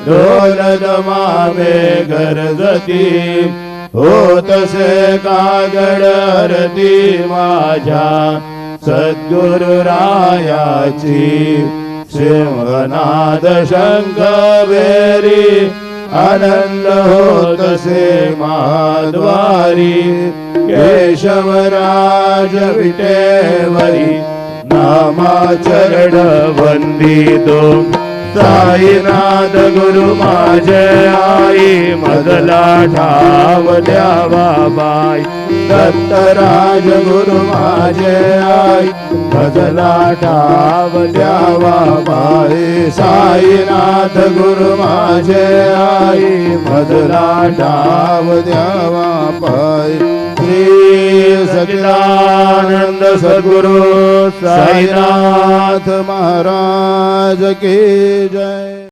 ढोल दमावे गरजती होतसे कागड हरती माझ्या सद्गुरुरायाची सिंहनाद शंख बेरी आनंद होतसे महाद्वारी केशवराज विटेवरी नामाचरण वंदितो साईनाथ गुरु माझे आई मदला ठाव द्यावा बाई दत्तराज गुरु माझे आई मदला ठाव द्यावा बाई साईनाथ गुरु माझे आई मदला ठाव द्यावा बाई श्री सच्चिदानंद सद्गुरु साईनाथ महाराज की जय।